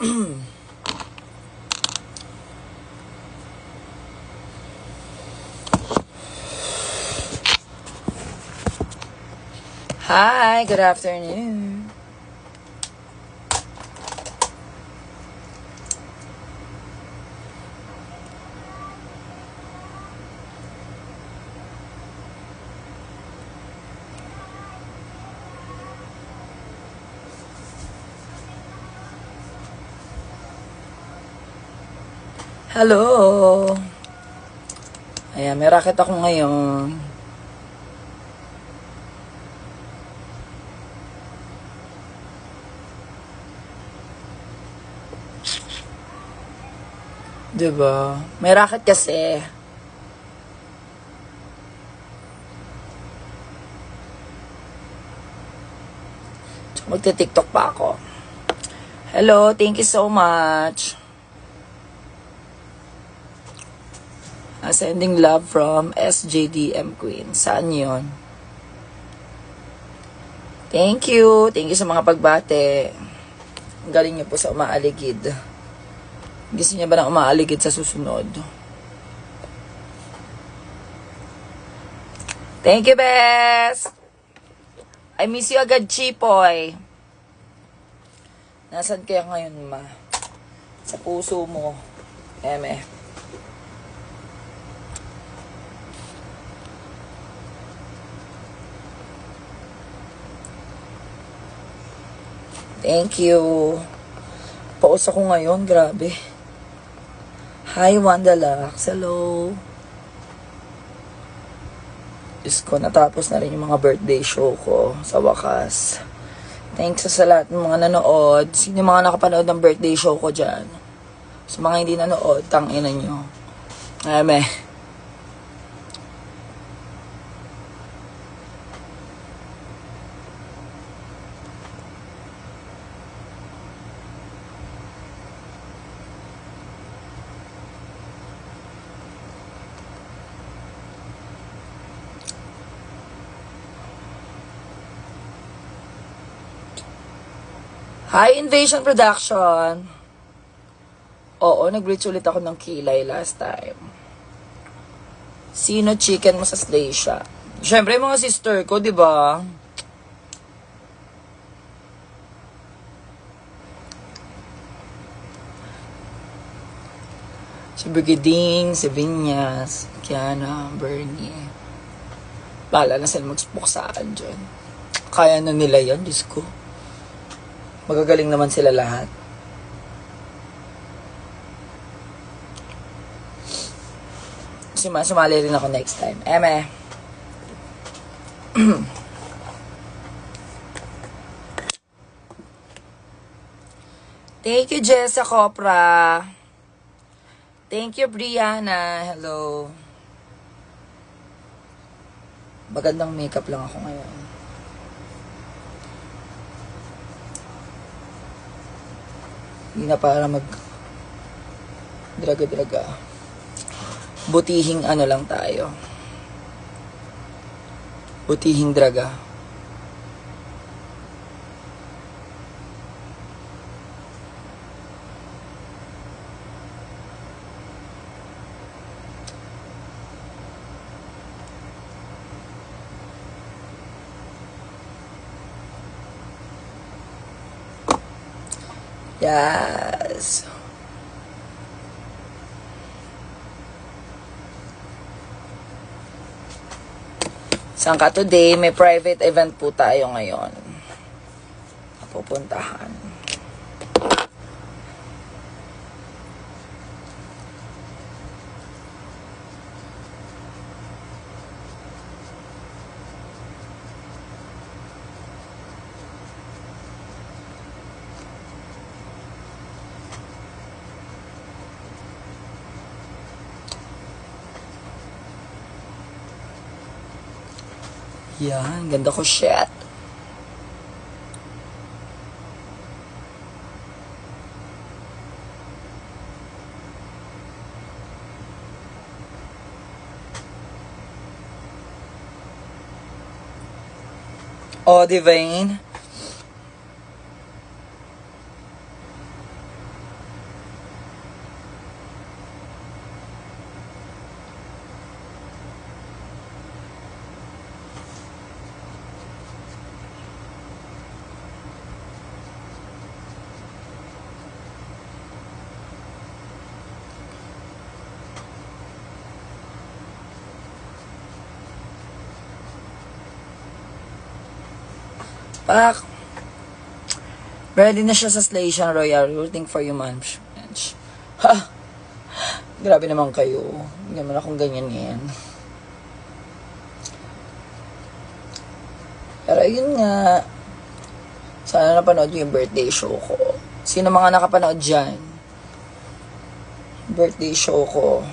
Hi, good afternoon. Hello. Ayan, may racket ako ngayon. Diba? May racket kasi. Magti-TikTok pa ako. Hello, thank you so much. Sending love from SJDM Queen. Saan yun? Thank you. Thank you sa mga pagbate. Ang galing niyo po sa umaaligid. Gusto niya ba ng umaaligid sa susunod? Thank you, Bes! I miss you agad, Chipoy. Nasaan kaya ngayon, ma? Sa puso mo. Eme. Thank you. Paus ako ngayon, grabe. Hi, Wandalax. Hello. Diyos ko, natapos na rin yung mga birthday show ko sa wakas. Thanks sa lahat ng mga nanood. Sino yung mga nakapanood ng birthday show ko dyan? Sa mga hindi nanood, tangina nyo. Eme. Hi, Invasion Production! Oo, nag-reach ulit ako ng kilay last time. Sino chicken mo sa Slaysha? Siyempre, mga sister ko, di ba? Si Brigading, si Vinyas, Kiana, Bernie. Bahala na sila mag-spook sa akin dyan. Kaya na nila yan, Diyos ko. Magagaling naman sila lahat. Sumali rin ako next time. Eme. Thank you, Jessa Copra. Thank you, Brianna. Hello. Magandang makeup lang ako ngayon. Hindi na para mag draga-draga. Butihing ano lang tayo. Butihing draga. Yes. Saan ka today? May private event po tayo ngayon. Pupuntahan. Yan, ganda ko, shit. Oh, Divine. Pak! Ready na siya sa Station Royal. Rooting for you, man. Ha! Grabe naman kayo. Hindi naman akong ganyan yan. Pero yun nga. Sana napanood yung birthday show ko. Sino mga nakapanood dyan? Birthday show ko.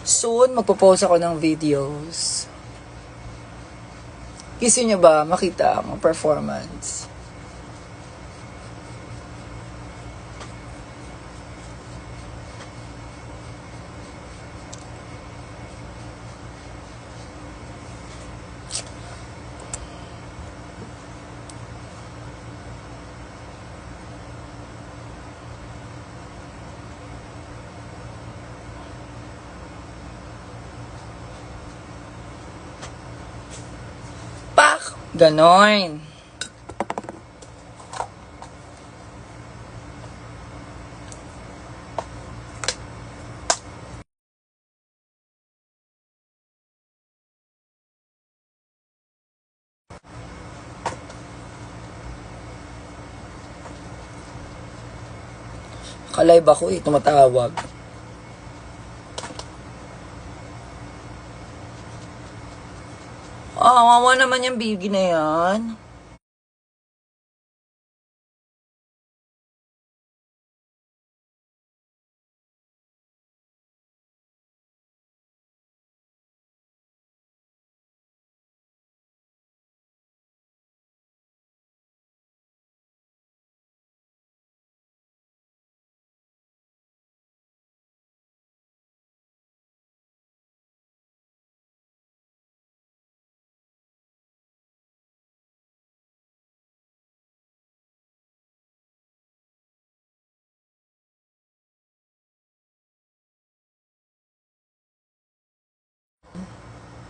Soon, magpo-post ako ng videos. Gusto nyo ba makita ang performance? Pak! Ganon. Ka-live ako eh, tumatawag. Wawa naman yung baby na yan.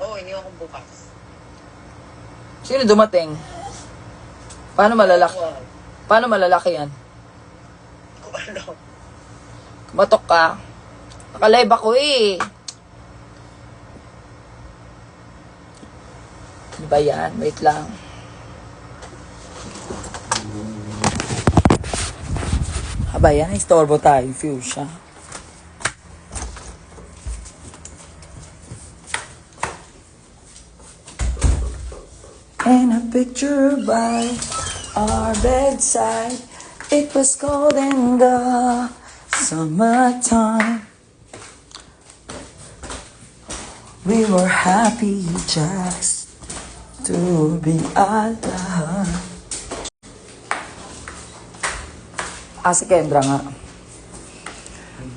Oo, iniwan ko bukas. Sino dumating? Paano malalaki? Paano malalaki yan? Kung ano. Kumatok ka. Naka-live ako eh. Ano ba yan? Wait lang. Haba yan, istorbo tayo, Fuchsia. And a picture by our bedside. It was cold in the summertime. We were happy just to be alive. Si Kendra nga.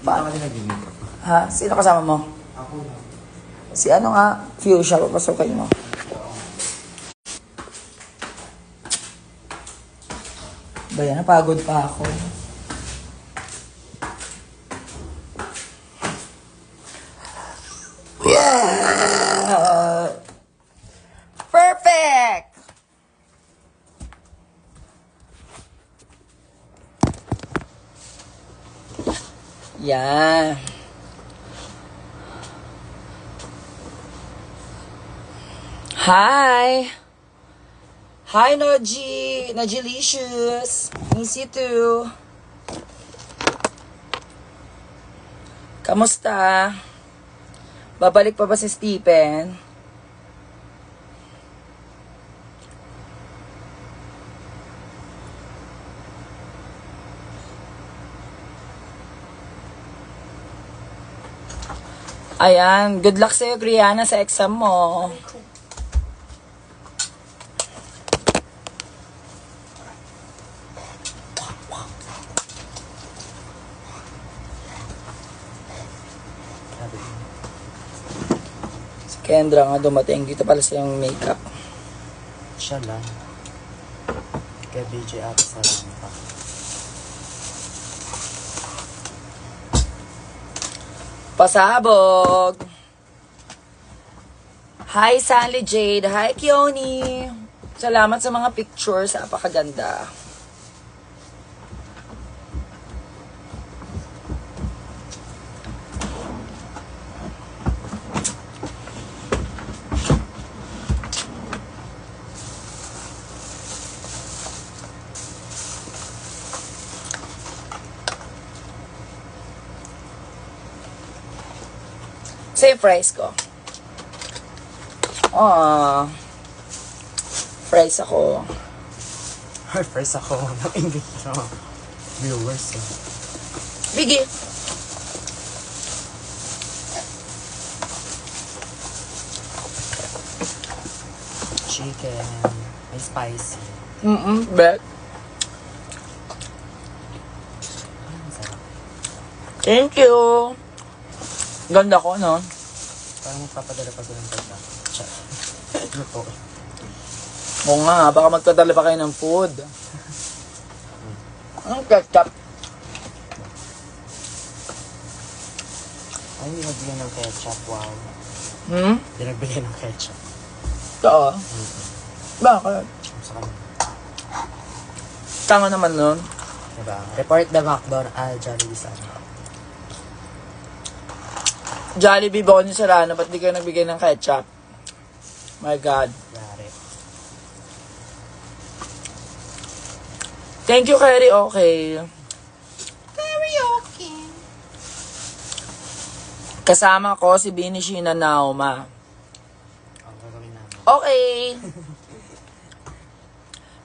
Paano ka nag-meet up? Ha? Sino kasama mo? Ako lang. Si ano nga? Fuchsia, papasukin mo. Bayan, napagod pa ako. Yeah! Perfect! Yeah. Hi! Hi, Noji! Nojilicious! Miss you too! Kamusta? Babalik pa ba si Stephen? Ayan, good luck sa'yo, Griana, sa exam mo. Si Kendra nga dumating. Dito pala sa yung makeup. Siya lang. Kaya BJ ata sa rampa. Pasabog! Hi, Sally Jade. Hi, Kioni. Salamat sa mga pictures. Apakaganda. Same fries ko. Fries ako. First ako ng English no? Viewers eh. Biggie. Chicken. May spicy. Bet. Ang sarap. Thank you. Ganda ko, no? Parang magpapadala pa sila ng pagka. Chat. Luto. Oo nga, baka magdadala pa kayo ng food. Anong ketchup? Ay, hindi nagbigay ng ketchup. Wow. Hindi nagbigay ng ketchup. Oo. Bakit? Sa kanila. Tanga naman nun. Diba? Report the McDonald's. Jollibee sana. Jollibee, Bonnie Serrano, ba't di kayo nagbigay ng ketchup? My God. Yari. Thank you, Kerry. Okay. Very okay. Kasama ko si Bini Sheena Nauma. Ang gagawin namin. Okay.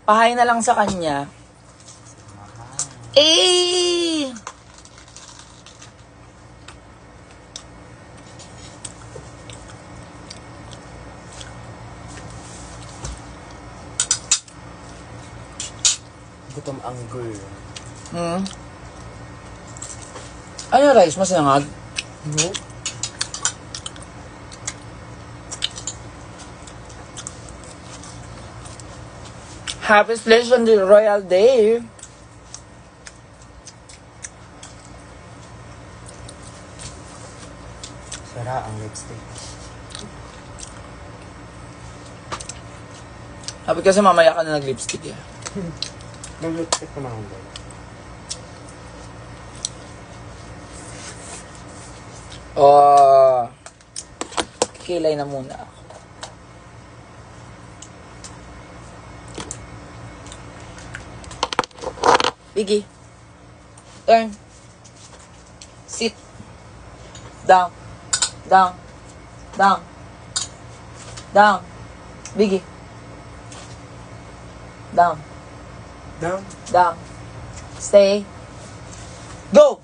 Pahay na lang sa kanya. Mahal. Eh! Gutom ang girl. Ano rice? Masangag? No? Happy Slash on the Royal Day. Sara ang lipstick. Sabi kasi mamaya ka na nag-lipstick eh. Nag-lipstick ko na ang girl. Kilay na muna ako. Biggie. Turn. Sit. Down. Down. Down. Down. Biggie. Down. Down. Down. Stay. Go!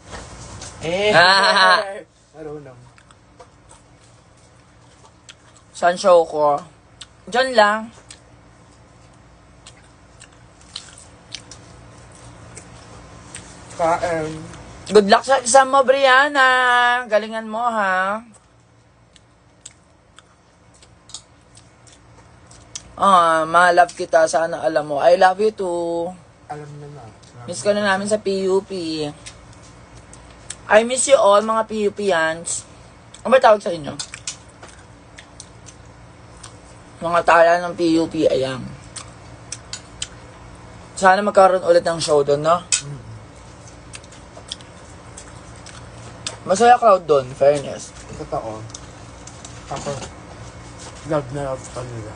Eh! Ah. Marunong. Saan show ko? Diyan lang. Kain. Good luck sa exam mo, Brianna. Galingan mo, ha? Ma-love kita. Sana alam mo. I love you too. Alam na na. Miss ka na namin sa PUP. I miss you all, mga PUPians. Ano ba tawag sa inyo? Mga tala ng PUP, ayan. Sana magkaroon ulit ng show doon, no? Masaya crowd doon, fairness. Totoo. Ako, love na love pa nila.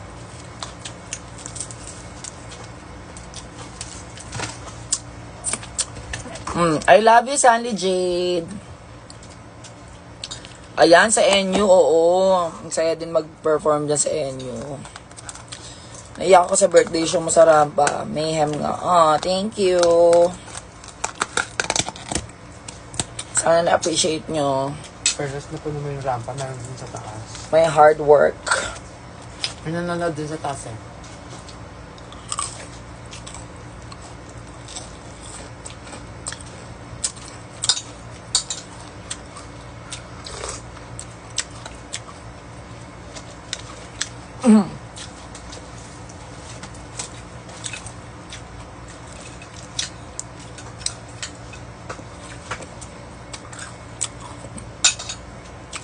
I love you, Sandy Jade. Ayan, sa NU, oo. Ang saya din mag-perform dyan sa NU. Naiyak ako sa birthday show mo sa Rampa. Mayhem nga. Thank you. Sana na-appreciate nyo. Fairness na po naman yung rampa, meron din sa taas. My hard work. May nanonood din sa taas eh.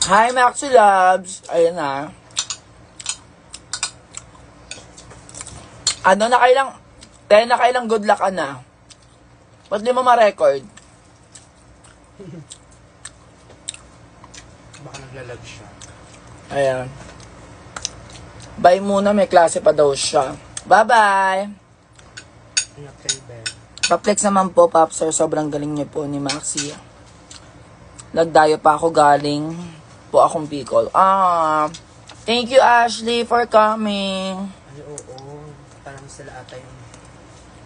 Hi, Maxi Labs. Ayun na. Ano, nakailang good luck ka na? Ba't di mo ma-record? Baka naglalag siya. Ayan. Bye muna, may klase pa daw siya. Bye-bye! Ingat kayo, Ben. Pa-flex naman po, Popstar. Sobrang galing niyo po ni Maxi. Nagdayo pa ako galing po akong Bicol. Thank you, Ashley, for coming. Ay, oo. Parang sila ata yung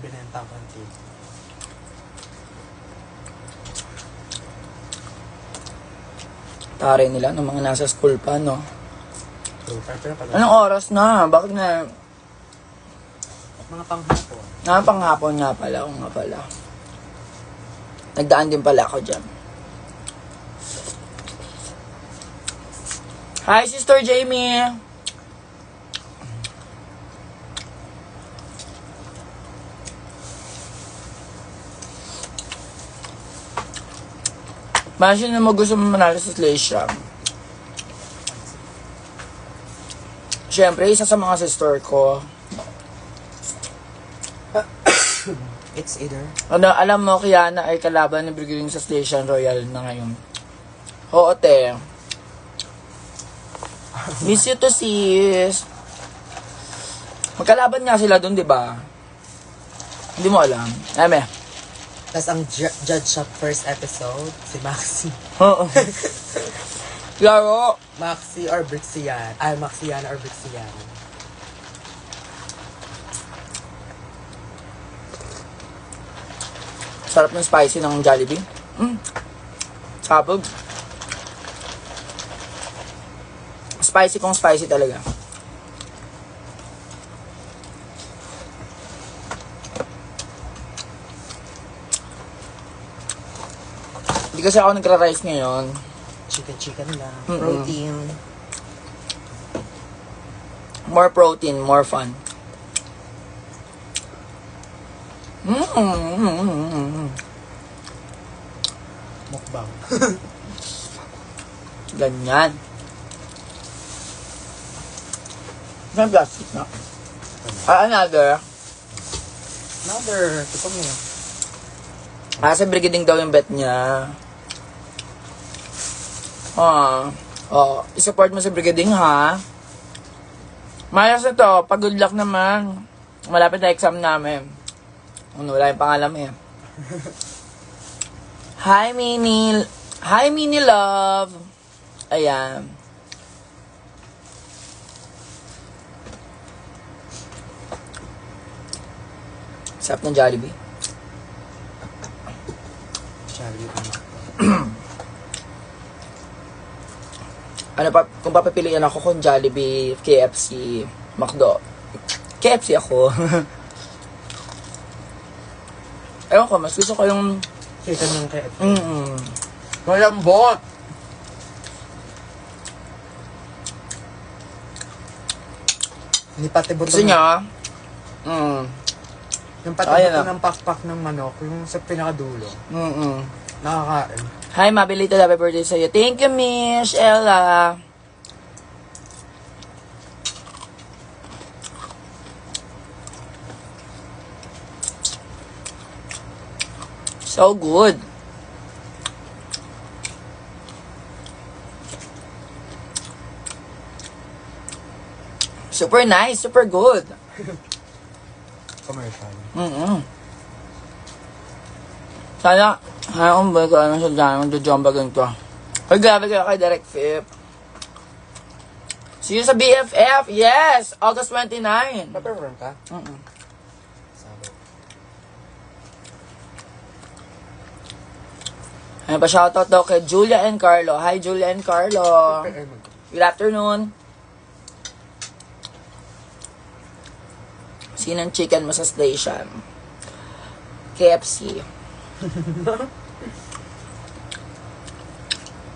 binenta ko ang cake. Tari nila ng mga nasa school pa, no? Pero pala. Anong oras na? Bakit na? Mga panghapon. Panghapon nga pala. Oo nga pala. Nagdaan din pala ako dyan. Hi, Sister Jamie! Imagine na mo gusto mo manalo sa Slasha. Siyempre, isa sa mga sister ko. It's either. Alam mo, Kiana ay kalaban ni Brigading sa Station Royal na ngayon. Oo, te. Miss you to sis. Magkalaban nga sila dun, di ba? Hindi mo alam. Eme. Tapos ang judge sa first episode, si Maxi. Oo. Laro. Maxi or Brixian. Ay, Maxian or Brixian. Sarap ng spicy ng Jollibee. Sabog. Spicy kung spicy talaga. Hindi kasi ako nagra-rice ngayon. Chicken lang. Mm-mm. Protein. More protein, more fun. Mukbang. Ganyan. May plastic na. Another. Another. Ito mo. Sa brigading daw yung bet niya. I-support mo sa brigading, ha? Mayas na to. Pag-good luck naman. Malapit na exam namin. Wala yung pangalan eh. Hi, Minnie. Hi, Minnie Love. Ayan. Sarap ng Jollibee. Ano pa, kung papapiliin ako kung Jollibee, KFC, McDo. KFC ako. Ewan ko, mas gusto ko yung... Chicken ng KFC. Walang bot! Hindi pati buto Gusto niya? Yung pati Ayan buto na. ng pakpak ng manok, yung sa pinakadulo. Nakakain. Hi, mabilito, happy birthday sa'yo. Thank you, Miss Ella. So good. Super nice, super good. Commercial. Sana, hayaan ba ko ano sa dyan, magjo-jumba ganito. Ay, grabe kayo kay Direct Fip. See you sa BFF, yes! August 29. Paperworm ka? Mm-mm. Sabi. Ayun pa, shoutout daw kay Julia and Carlo. Hi, Julia and Carlo. Good afternoon. Sinong chicken mo sa station? KFC.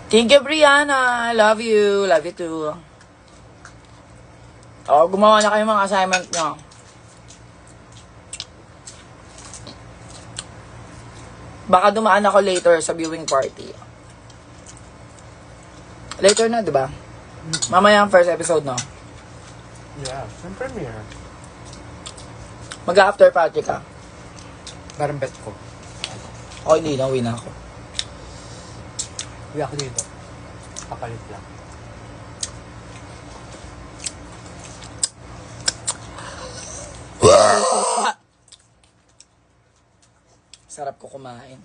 Thank you, Brianna. I love you. Love you too. Gumawa na kayo mga assignment nyo. Baka dumaan ako later sa viewing party. Later na, di ba? Mamaya ang first episode, no? Yeah, yung premiere. Mag-after party ka. Parang bet ko. O, hindi na. Uwi na ako. Uwi ako dito. Pakalit lang. Sarap ko kumain.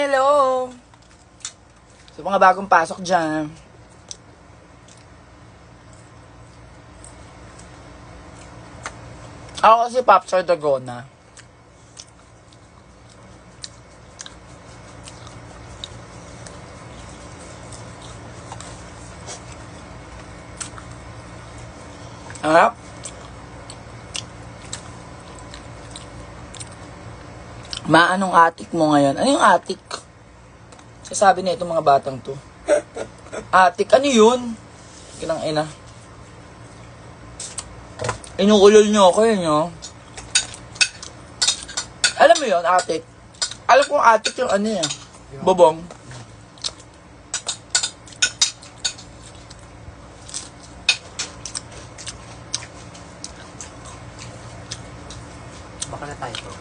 hello! Sa mga bagong pasok dyan. Ako kasi Popstar Dagona. Ah? Anong atik mo ngayon? Ano yung atik? Sasabi na itong mga batang to. Atik, ano yun? Kinang ina. Inuulol nyo ako yun, no? Alam mo yun, atik? Alam kong atik yung ano yan. Bobong. Baka na tayo to.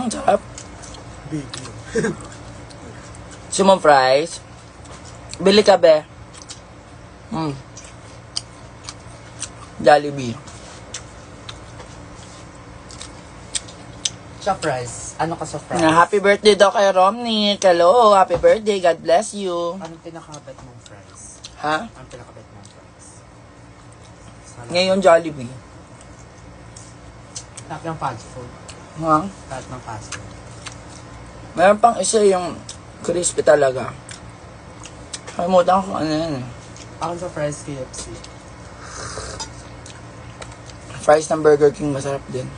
Sarap. Big. Sumong fries. Bili ka, be. Jollibee. Surprise. Ano ka surprise? Happy birthday daw kay Romney. Hello, happy birthday. God bless you. Anong pinakabet mong fries? Ha? Anong pinakabet mong fries? Ngayon, Jollibee. Lahat ng fast food. Ha? Lahat ng fast food. Meron pang isa yung crispy talaga. Kalimutan ko kung ano yan. Ako sa fries KFC. Fries ng Burger King, masarap din.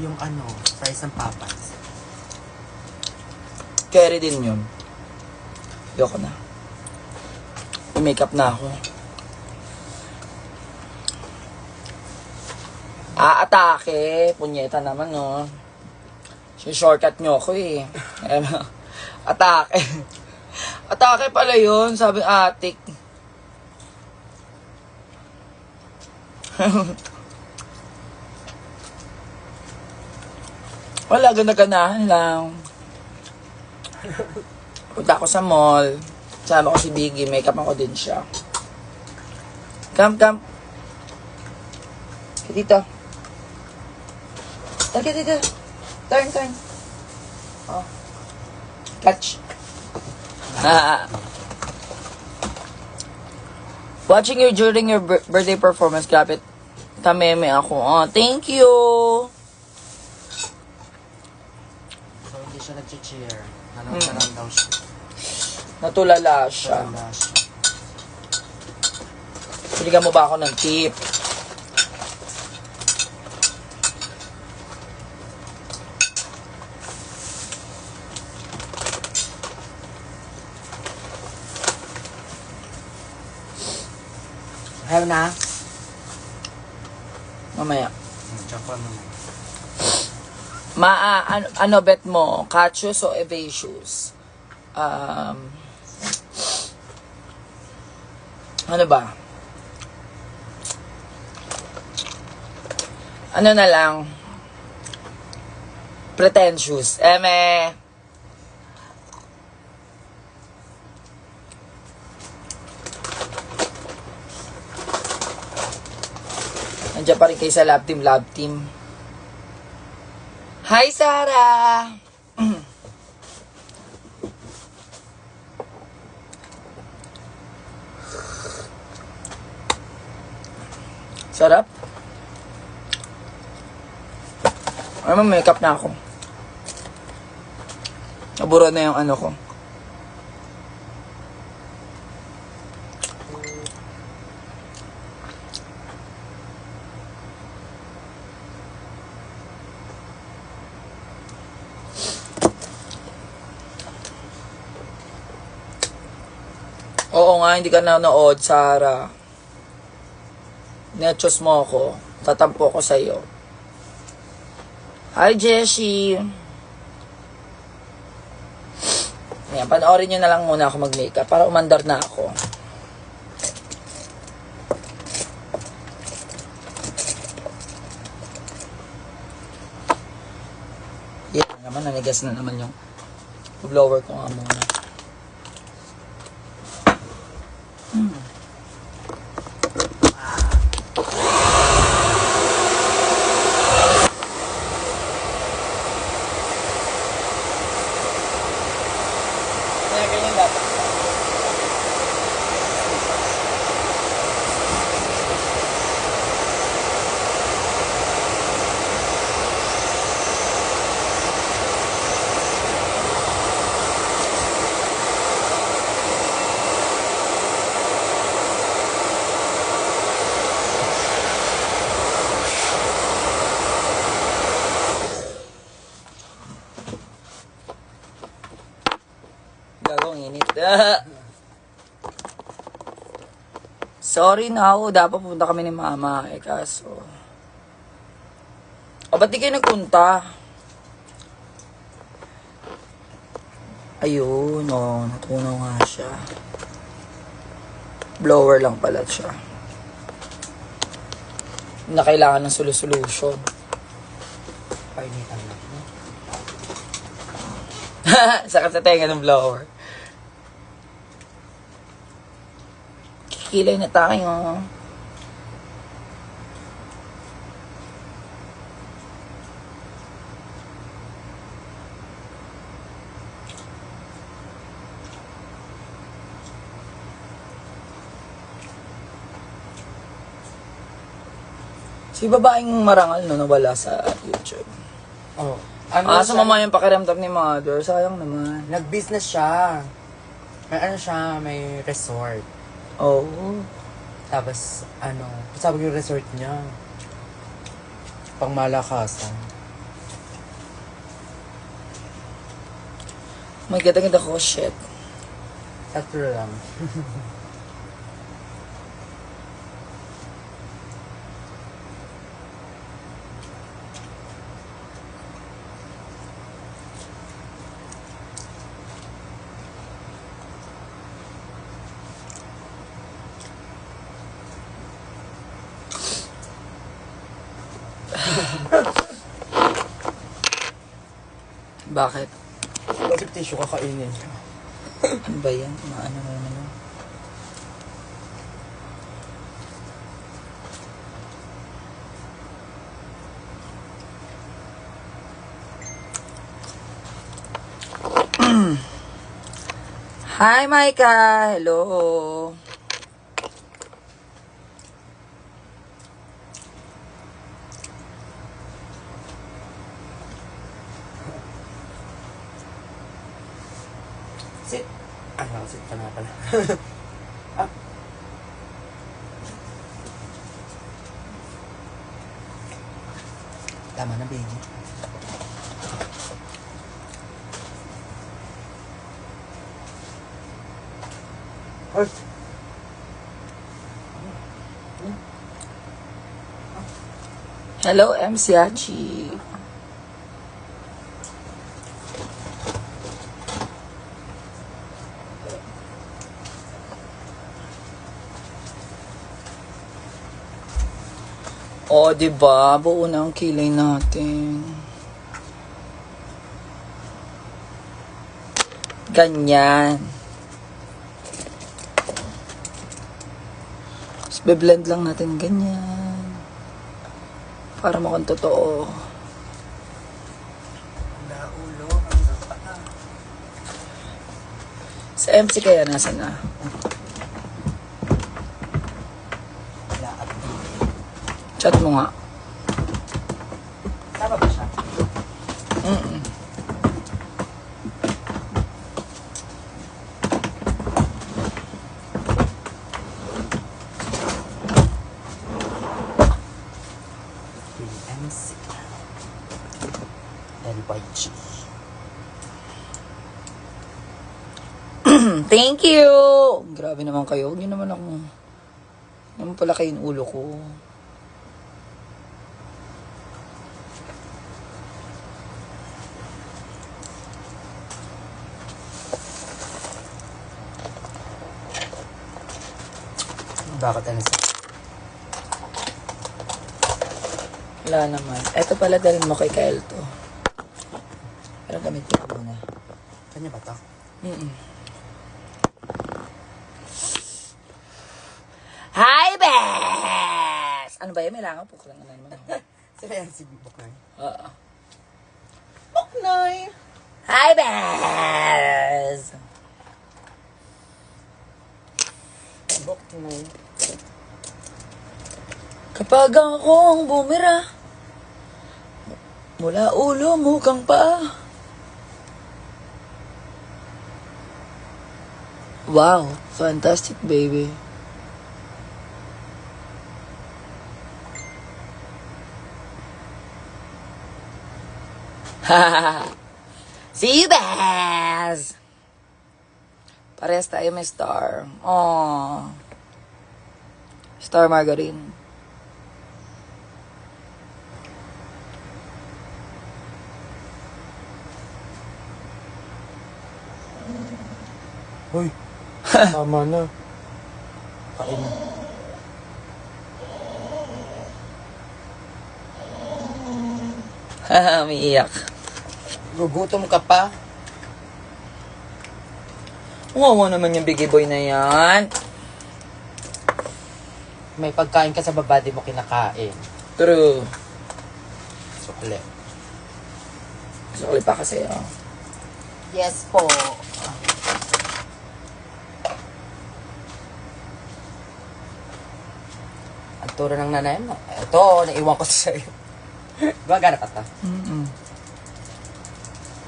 Yung ano, fries ng Papas. Carry din yun. Yoko na. May makeup na ako. Atake. Punyeta naman, no. Shortcut nyo ako, eh. Atake. Atake pala yun, sabi atik. Wala, ganda-ganahan lang. Punta ako sa mall. Sama ko si Biggie, makeup ako din siya. Come. Dito. Tara dito. Turn. Oh. Catch. Watching you during your birthday performance, kapit. Tameme ako. Oh, thank you. So, hindi siya nag-cheer. Nanonood na lang daw siya. Natulala siya. Wala siya. Binigyan mo ba ako ng tip? Ayaw na? Mamaya. Japan naman. Ano bet mo? Catchus o evasius? Ano ba? Ano na lang? Pretentious. Eme. Nandiyan pa rin kayo sa love team. Hi, Sarah! Sarap. Ay, makeup na ako. Nabura na yung ano ko. Oo nga, hindi ka nanood, Sarah. Nechos mo ako. Tatampo ko sa'yo. Hi, Jessie. Ayan, panoorin nyo na lang muna ako mag-makeup para umandar na ako. Yan naman, nanigas na naman yung blower ko nga muna. Gagawang init. Sorry na ako. Dapat pupunta kami ni mama. Kaso... O, ba't di kayo nagpunta? Ayun, natunaw nga siya. Blower lang pala siya. Na kailangan ng solution. Painitan na. Sakit sa tenga ng blower. Kikilay na tayo. Si babaeng marangal no, nawala sa YouTube. Oh. Sumama yung pakiramdam ni mother. Sayang naman. Nag-business siya. May resort. Oo. Tapos, sabi ko yung resort niya. Pang malakasan. May ganda-ganda ko, shit. Tatlo lang. Bakit? Bakit tissue kakainin? Ano ba yan? Maano na naman. Hi, Micah! Hello! Sit. Sit ka na pala. Tama na, baby. Ay! Hello, MC Hachi. O, diba? Buo na ang kilay natin. Ganyan. Tapos be-blend lang natin ganyan. Para mukhang totoo. Naulo. Sa MC kaya nasa na? Chat mo nga. Tama ba siya? Mm-mm. MC. LYG. Thank you! Grabe naman kayo. Huwag niyo naman ako. Naman pala kayong ulo ko. Bakit ano siya? Wala naman. Eto pala dalhin mo kay Kyle to. Pero gamitin ko muna. Kanya ba ito? Mm-mm. Hi, Bes! Ano ba yan? May langaw po ko lang naman ako. Sila yan si Bukay. Oo. Buknoy! Hi, Bes! Bukay. Kapag akong bumira mula ulo mo kang paa. Wow, fantastic baby. See you, Baz! Parehas tayo may star. Oh. Star margarine. Hoy, tama na. Kain. Haha, umiiyak. Gugutom ka pa? Uwawa naman yung biggie boy na yan. May pagkain ka sa baba, di mo kinakain. True. Sukli. Sukli pa kasi, oh. Yes po. Ang turo ng nanay mo. Ito, naiwan ko sa'yo. Gagana ka ta. Mm-mm.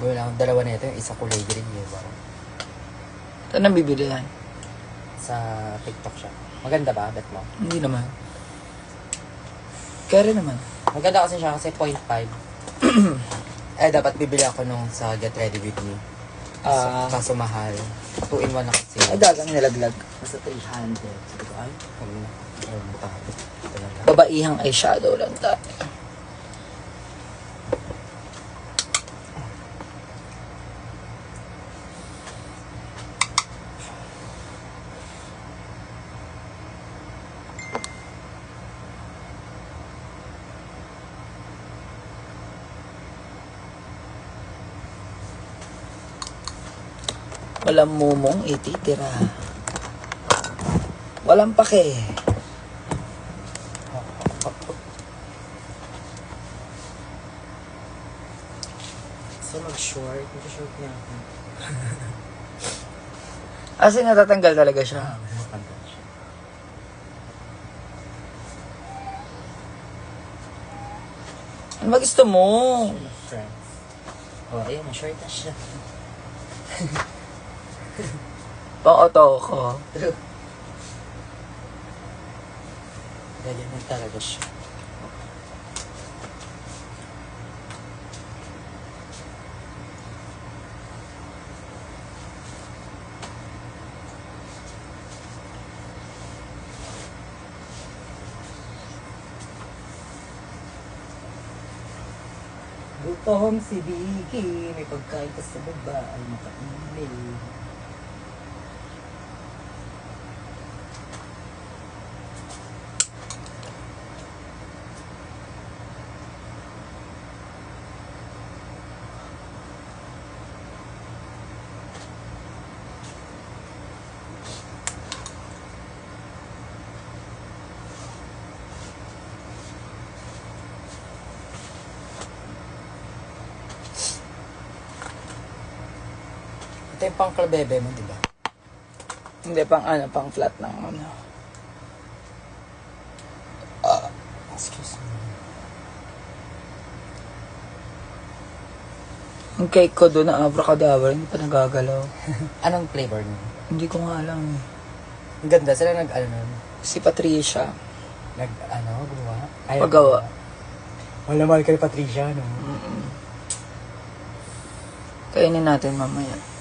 Gawin lang, dalawa na ito. Yung isa kulay green. Yung iba. Saan nang bibili yan? Sa TikTok siya. Maganda ba? Bet mo? Hindi naman. Kaya rin naman. Maganda kasi siya kasi 0.5. Dapat bibili ako nung sa Get Ready With Me. Kaso mahal. 2-in-1 na kasi. Ay, dagang nilaglag. Nasa 300. Sabi ko, ay, huwag na. Ay, buka. Talaga. Babaihang eyeshadow lang tayo. Walang mumong ititira. Walang pake. So, mag-short. Mag-short niya ako. As in, natatanggal talaga siya. Maganda siya. Ano ba gusto mo? Friends. Oh, ayun, short na siya. Pang-auto ko. Ganyan talaga siya. Gutom si Vicky, may pagkain ka sa baba, ay makainin. Ito yung pang kalbebe mo, di ba? Hindi, pang flat ng ano. Excuse me. Yung cake ko doon na abracadabra, hindi pa nagagalaw. Anong flavor niyo? Hindi ko nga alam eh. Ang ganda, sila nag-ano nun? Si Patricia. Gumawa? Paggawa. Wala mahal kay Patricia, no? Kainin natin mamaya.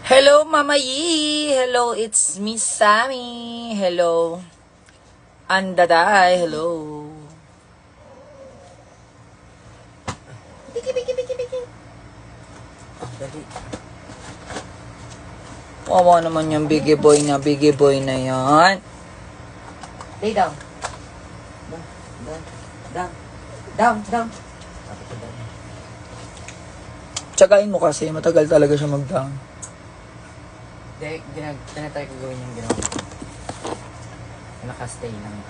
Hello, Mama Yi! Hello, it's Miss Sammy! Hello. Andaday, hello. Dali. Wawa naman yung biggie boy na yan. Lay down. Down. Tsagain mo kasi, matagal talaga siya mag-down. Hindi, tinatry ko gawin yung ginawa. Nakastay lang.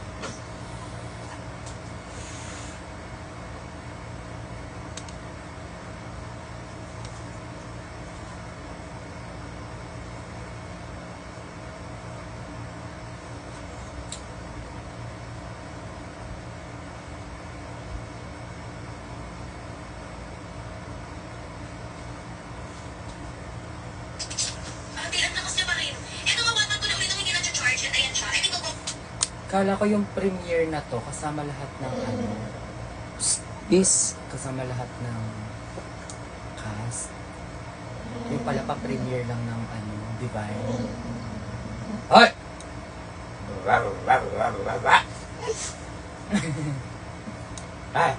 Kala ko yung premiere na to, kasama lahat ng ano, Bis. kasama lahat ng cast. Yung pala pa premiere lang ng ano, Divine. Hoy! Ay!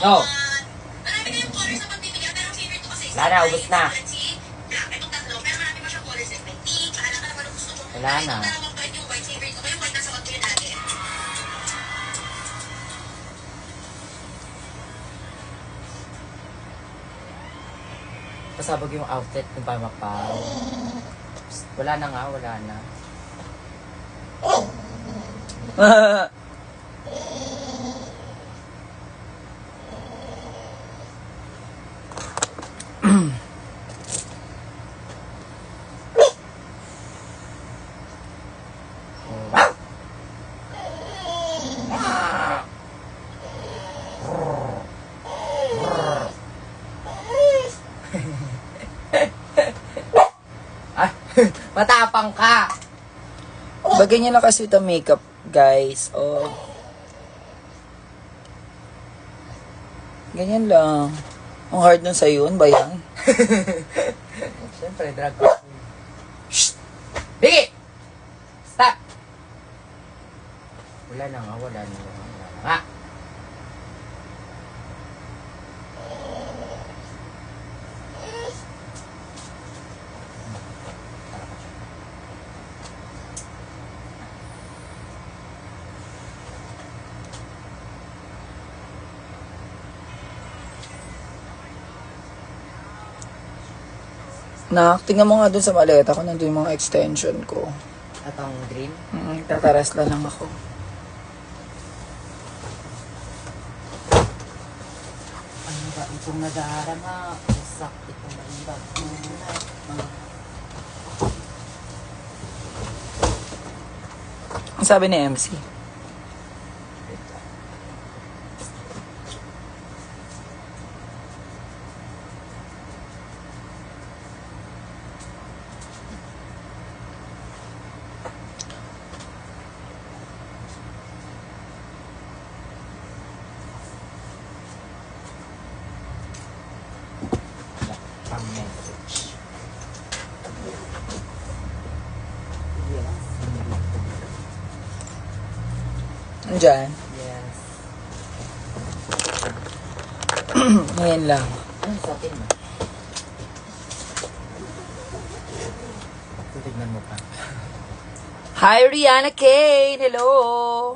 No! Wala na, ubos na. Wala na. Pasabog yung outfit ng pamapaw. Wala na nga, wala na. Matapang ka! Bagay niya na kasi ito makeup, guys. Oh. Ganyan lang. Ang hard nun sa'yo, ba yan? Siyempre, drag queen. Shh! Biggie! Stop! Wala na nga, wala na nga, wala na nga. Tingnan mo nga dun sa maleta ko, nandun yung mga extension ko. At ang green? Tataras lang ako. Ano ba itong nadarama? Isak itong naimbag muna. Ang sabi ni MC. Pang message. Andyan. Yes. Ngayon lang. Ano sa atin mo? Tignan mo pa. Hi, Rihanna Kane! Hello!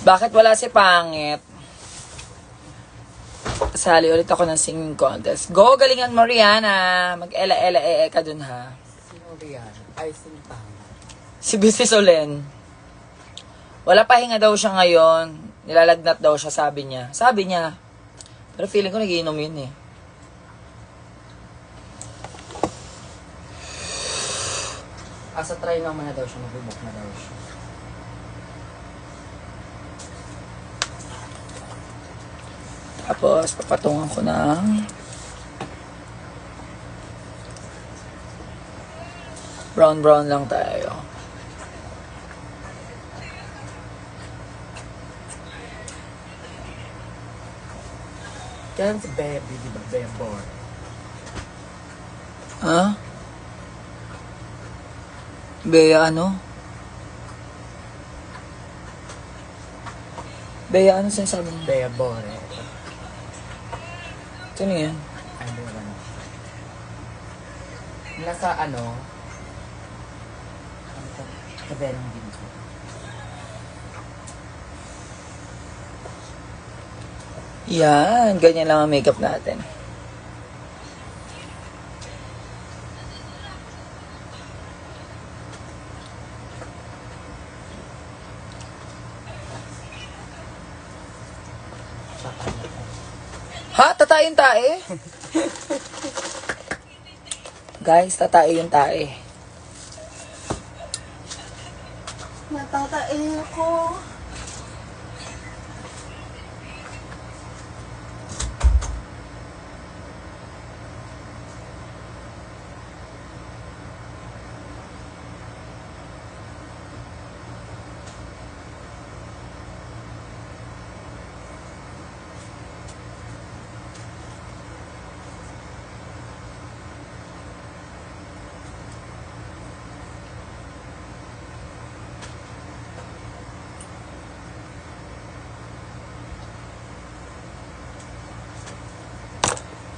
Bakit wala si Pangit? Sali ulit ako ng singing contest. Go, galingan mo, Rihanna. Mag-ela-ela-e ka dun, ha? Sino riyan? Ay, sintang. Si Business Olen. Wala pahinga daw siya ngayon. Nilalagnat daw siya, sabi niya. Sabi niya. Pero feeling ko nagiinom yun, eh. Asa try naman na daw siya, mag-book na daw siya. Tapos, papatungan ko ng brown lang tayo. Yan si Baby, di ba? Bebor. Ha? Bea ano? Bea ano sinasabi mo? Bebor, eh. Sino yan? Ay, di ba? Nasa ano? Kabenong din ko. Yan, ganyan lang ang makeup natin. Ha? Tatayin tae? Guys, tatae yung tae. Natatae ako.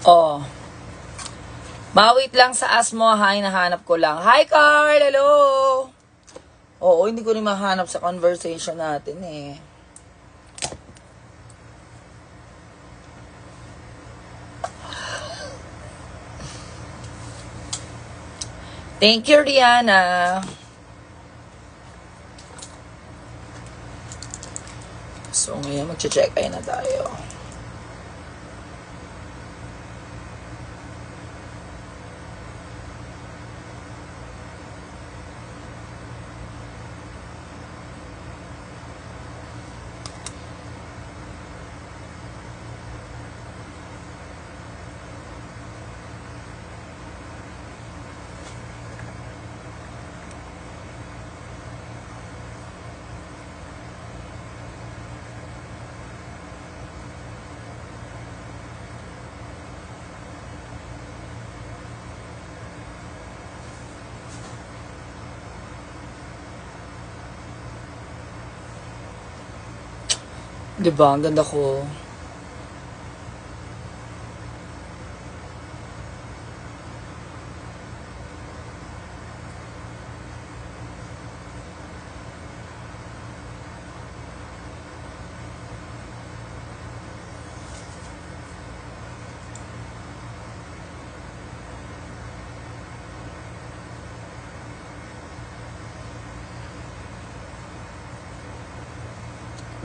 Oh. Mawait lang sa as mo, hi, nahanap ko lang. Hi, Carl! Hello! Oo, hindi ko rin mahanap sa conversation natin eh. Thank you, Rihanna. So, ngayon magche-check-in na tayo. Diba? Ang ganda ko.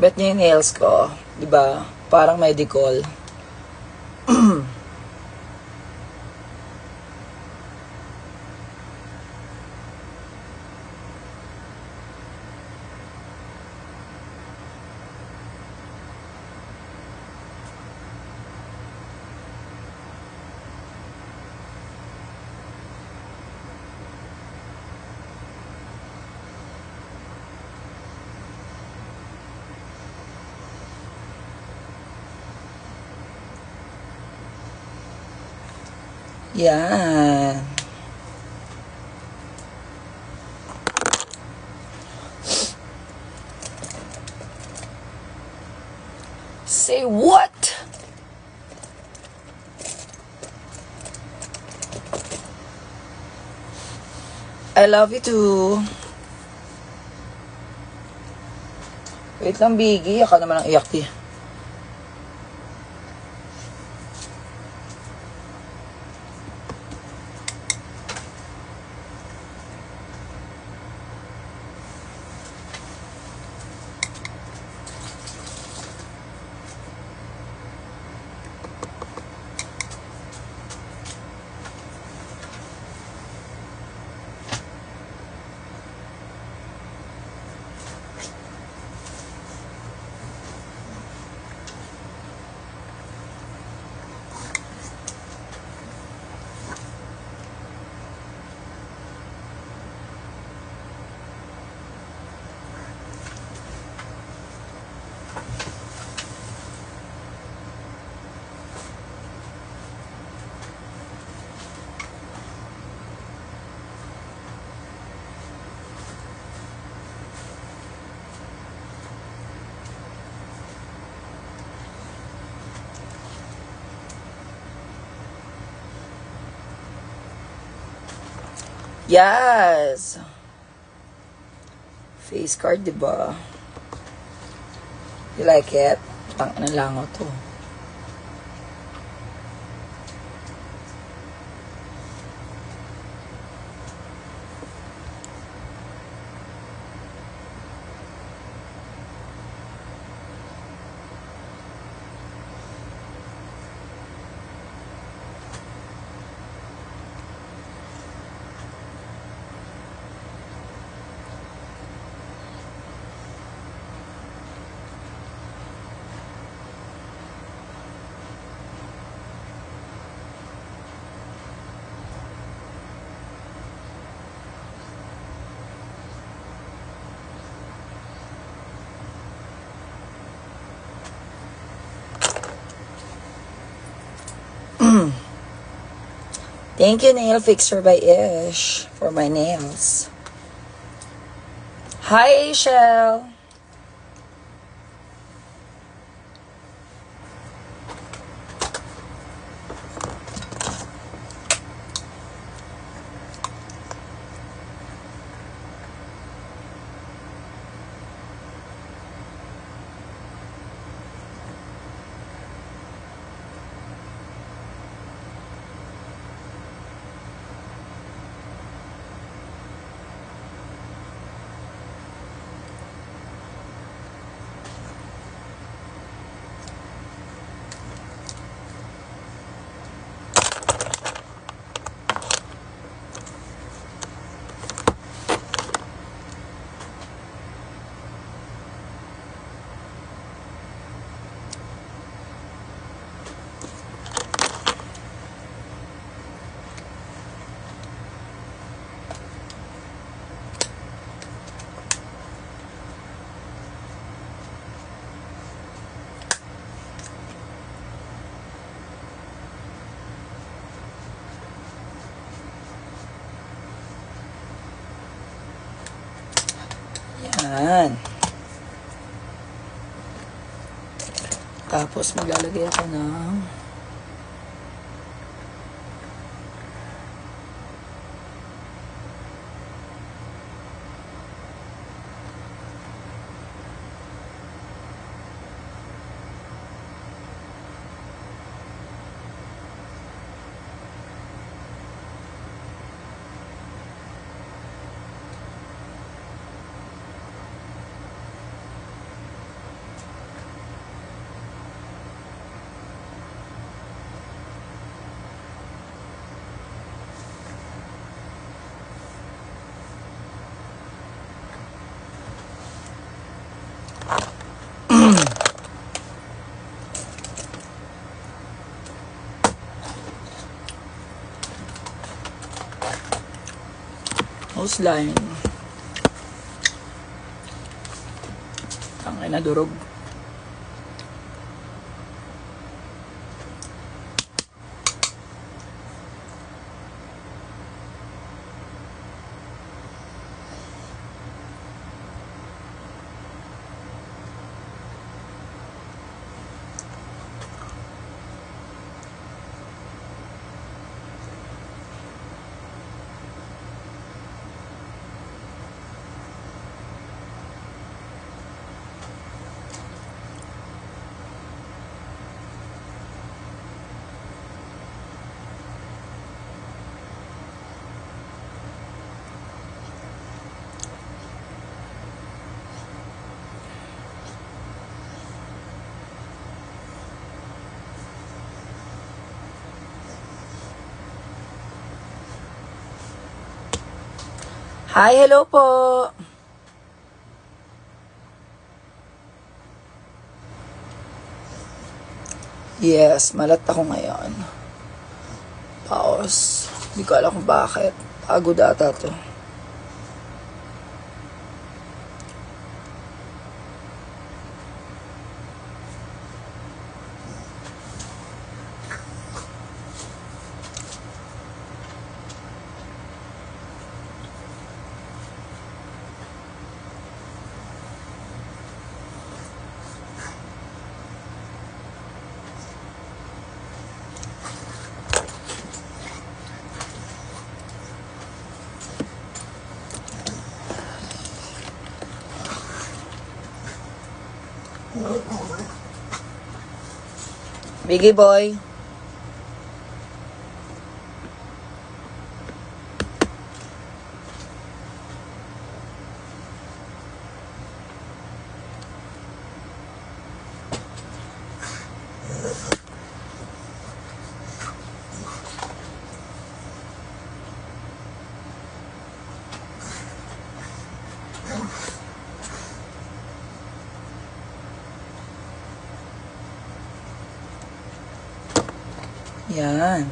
Bet niya yung nails ko. Diba? Parang medical. Yan. Say what? I love you too. Wait lang, Biggie. Aka naman ang iyak di. Yes! Face card, diba? You like it? Tangina lang ako to. Thank you, Nail Fixer by Ish, for my nails. Hi, Ashel. Yan. Tapos maglalagay ako ng nose line. Ang ina durog. Hi, hello po. Yes, malat ako ngayon. Paos. Hindi ko alam kung bakit. Pagod ata to. Biggie boy. Yan.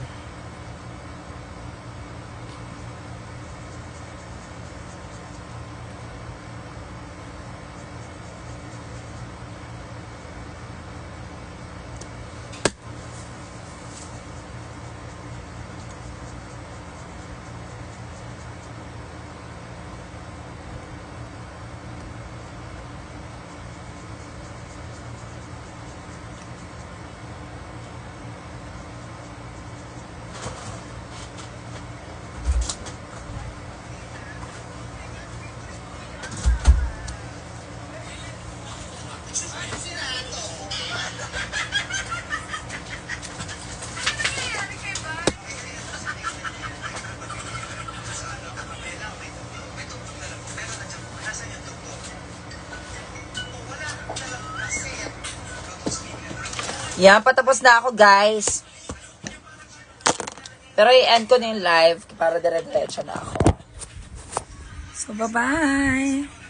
Yan, patapos na ako, guys. Pero i-end ko na yung live para dire-diretso na ako. So, bye-bye!